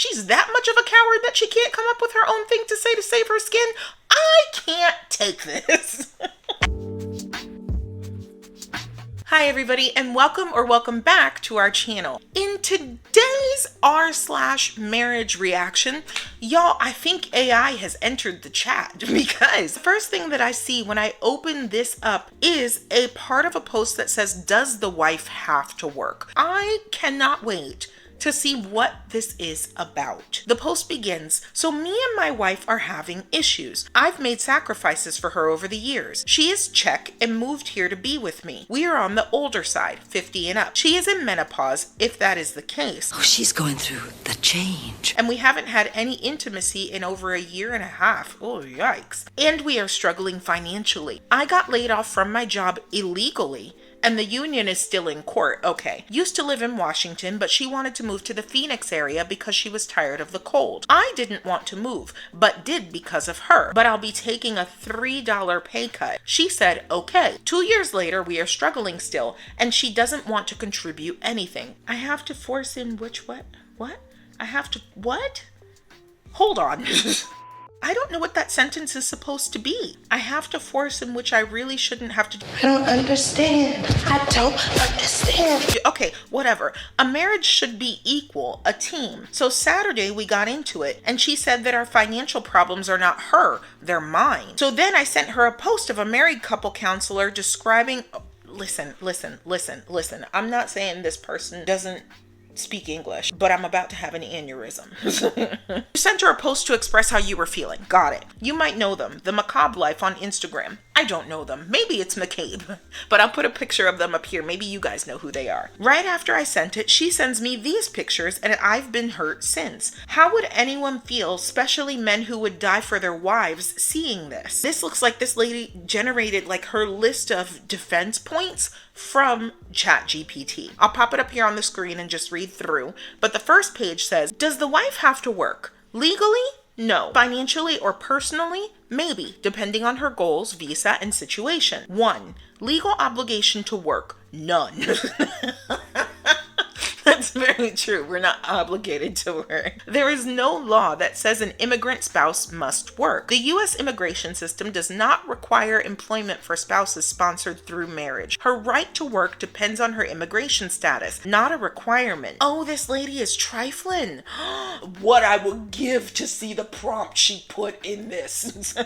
She's that much of a coward that she can't come up with her own thing to say to save her skin? I can't take this. Hi everybody, and welcome back to our channel. In today's r/marriage reaction, y'all, I think AI has entered the chat because the first thing that I see when I open this up is a part of a post that says, does the wife have to work? I cannot wait to see what this is about. The post begins, so me and my wife are having issues. I've made sacrifices for her over the years. She is Czech and moved here to be with me. We are on the older side, 50 and up. She is in menopause, if that is the case. Oh, she's going through the change. And we haven't had any intimacy in over a year and a half. Oh, yikes. And we are struggling financially. I got laid off from my job illegally, and the union is still in court. Okay. Used to live in Washington, but she wanted to move to the Phoenix area because she was tired of the cold. I didn't want to move, but did because of her. But I'll be taking a $3 pay cut. She said, okay. 2 years later, we are struggling still, and she doesn't want to contribute anything. I have to force in what? I have to, what? Hold on. I don't know what that sentence is supposed to be. I have to force in which I really shouldn't have to do. I don't understand. Okay, whatever. A marriage should be equal, a team. So Saturday we got into it, and she said that our financial problems are not her, they're mine. So then I sent her a post of a married couple counselor describing... Listen. I'm not saying this person doesn't speak English, but I'm about to have an aneurysm. You sent her a post to express how you were feeling. Got it. You might know them. The Macabre Life on Instagram. I don't know them. Maybe it's McCabe, but I'll put a picture of them up here. Maybe you guys know who they are. Right after I sent it, she sends me these pictures, and I've been hurt since. How would anyone feel, especially men who would die for their wives, seeing this? This looks like this lady generated like her list of defense points from ChatGPT. I'll pop it up here on the screen and just read through. But the first page says, does the wife have to work? Legally? No. Financially or personally? Maybe, depending on her goals, visa, and situation. 1. Legal obligation to work? None. That's very true. We're not obligated to work. There is no law that says an immigrant spouse must work. The U.S. immigration system does not require employment for spouses sponsored through marriage. Her right to work depends on her immigration status, not a requirement. Oh, this lady is trifling. What I would give to see the prompt she put in this.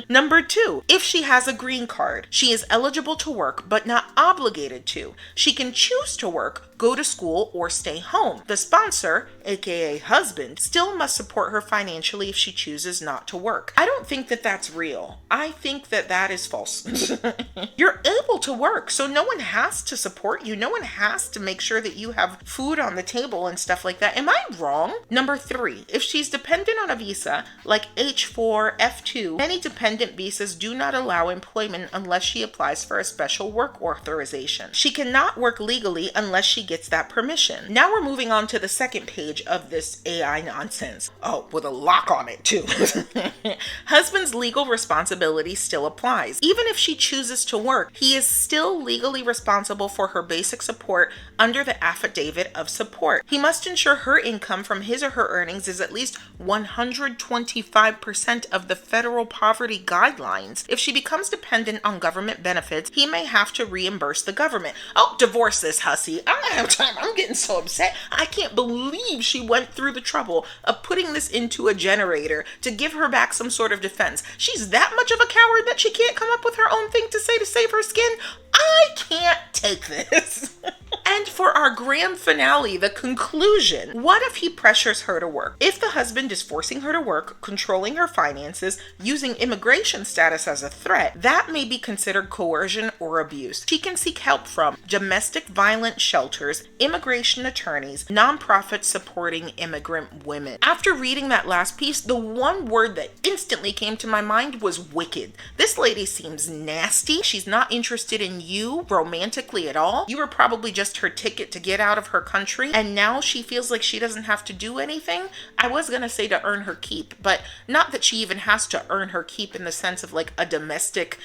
Number 2, if she has a green card, she is eligible to work but not obligated to. She can choose to work, go to school, or stay home. The sponsor, aka husband, still must support her financially if she chooses not to work. I don't think that that's real. I think that that is false. You're able to work, so no one has to support you. No one has to make sure that you have food on the table and stuff like that. Am I wrong? Number 3, if she's dependent on a visa like H4, F2, many dependent visas do not allow employment unless she applies for a special work authorization. She cannot work legally unless she gets that permission. Now we're moving on to the second page of this AI nonsense. Oh, with a lock on it too. Husband's legal responsibility still applies. Even if she chooses to work, he is still legally responsible for her basic support under the affidavit of support. He must ensure her income from his or her earnings is at least 125% of the federal poverty guidelines. If she becomes dependent on government benefits, he may have to reimburse the government. Oh, divorce this hussy. I don't have time. I'm getting so upset. I can't believe she went through the trouble of putting this into a generator to give her back some sort of defense. She's that much of a coward that she can't come up with her own thing to say to save her skin? I can't take this. And for our grand finale, the conclusion, what if he pressures her to work? If the husband is forcing her to work, controlling her finances, using immigration status as a threat, that may be considered coercion or abuse. She can seek help from domestic violence shelters, immigration attorneys, nonprofits supporting immigrant women. After reading that last piece, the one word that instantly came to my mind was wicked. This lady seems nasty. She's not interested in you romantically at all. You were probably just her ticket to get out of her country, and now she feels like she doesn't have to do anything. I was gonna say to earn her keep, but not that she even has to earn her keep in the sense of like a domestic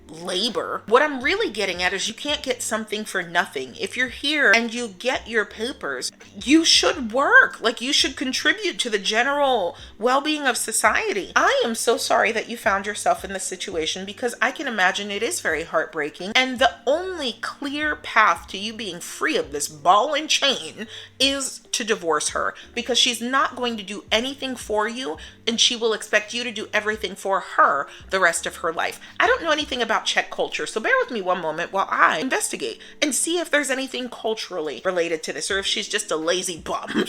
labor. What I'm really getting at is you can't get something for nothing. If you're here and you get your papers, you should work. Like, you should contribute to the general well-being of society. I am so sorry that you found yourself in this situation, because I can imagine it is very heartbreaking. And the only clear path to you being free of this ball and chain is to divorce her, because she's not going to do anything for you, and she will expect you to do everything for her the rest of her life. I don't know anything about Czech culture, so bear with me one moment while I investigate and see if there's anything culturally related to this, or if she's just a lazy bum.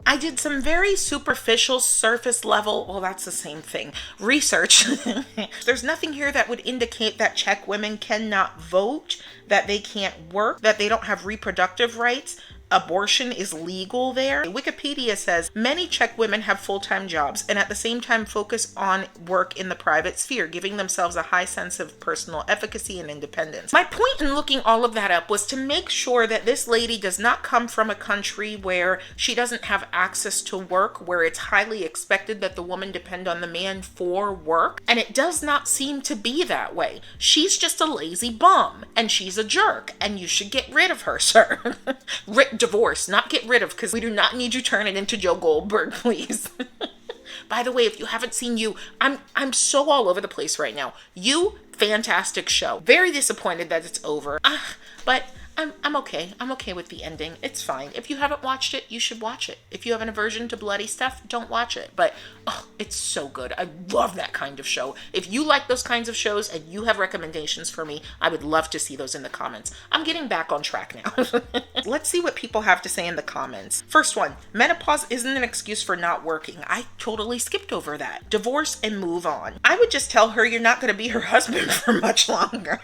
I did some very superficial, surface level, well, that's the same thing, research. There's nothing here that would indicate that Czech women cannot vote, that they can't work, that they don't have reproductive rights. Abortion is legal there. Wikipedia says many Czech women have full-time jobs and at the same time focus on work in the private sphere, giving themselves a high sense of personal efficacy and independence. My point in looking all of that up was to make sure that this lady does not come from a country where she doesn't have access to work, where it's highly expected that the woman depend on the man for work. And it does not seem to be that way. She's just a lazy bum and she's a jerk and you should get rid of her, sir. Divorce, not get rid of, because we do not need you turning into Joe Goldberg, please. By the way, if you haven't seen You, I'm so all over the place right now. You, fantastic show. Very disappointed that it's over. But I'm okay. I'm okay with the ending. It's fine. If you haven't watched it, you should watch it. If you have an aversion to bloody stuff, don't watch it. But it's so good. I love that kind of show. If you like those kinds of shows and you have recommendations for me, I would love to see those in the comments. I'm getting back on track now. Let's see what people have to say in the comments. First one, menopause isn't an excuse for not working. I totally skipped over that. Divorce and move on. I would just tell her you're not going to be her husband for much longer.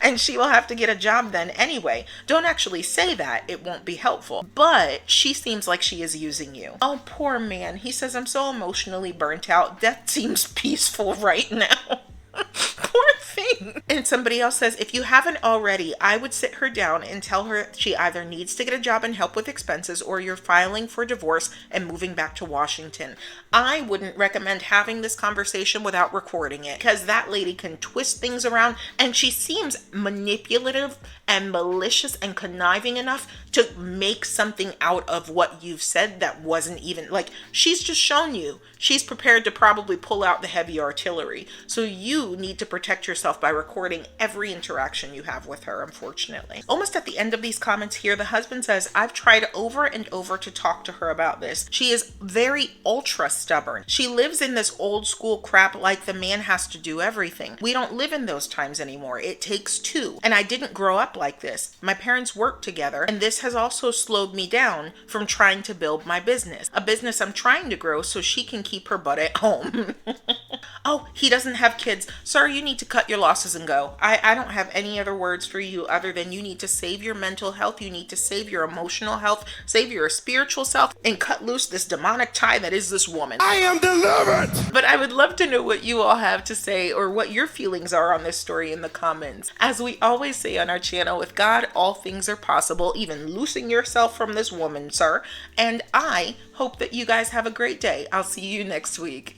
And she will have to get a job then anyway. Don't actually say that. It won't be helpful. But she seems like she is using you. Oh, poor man. He says, I'm so emotionally burnt out. Death seems peaceful right now. Poor thing. And somebody else says, if you haven't already, I would sit her down and tell her she either needs to get a job and help with expenses, or you're filing for divorce and moving back to Washington. I wouldn't recommend having this conversation without recording it, because that lady can twist things around, and she seems manipulative and malicious and conniving enough to make something out of what you've said that wasn't even, like, she's just shown you she's prepared to probably pull out the heavy artillery. So you need to protect yourself by recording every interaction you have with her, unfortunately. Almost at the end of these comments here, the husband says, I've tried over and over to talk to her about this. She is very ultra stubborn. She lives in this old school crap like the man has to do everything. We don't live in those times anymore. It takes two. And I didn't grow up like this. My parents worked together, and this has also slowed me down from trying to build my business. A business I'm trying to grow so she can keep her butt at home. Oh, he doesn't have kids. Sir, you need to cut your losses and go. I don't have any other words for you other than you need to save your mental health. You need to save your emotional health, save your spiritual self, and cut loose this demonic tie that is this woman. I am delivered! But I would love to know what you all have to say, or what your feelings are on this story in the comments. As we always say on our channel, with God, all things are possible, even loosing yourself from this woman, sir. And I hope that you guys have a great day. I'll see you next week.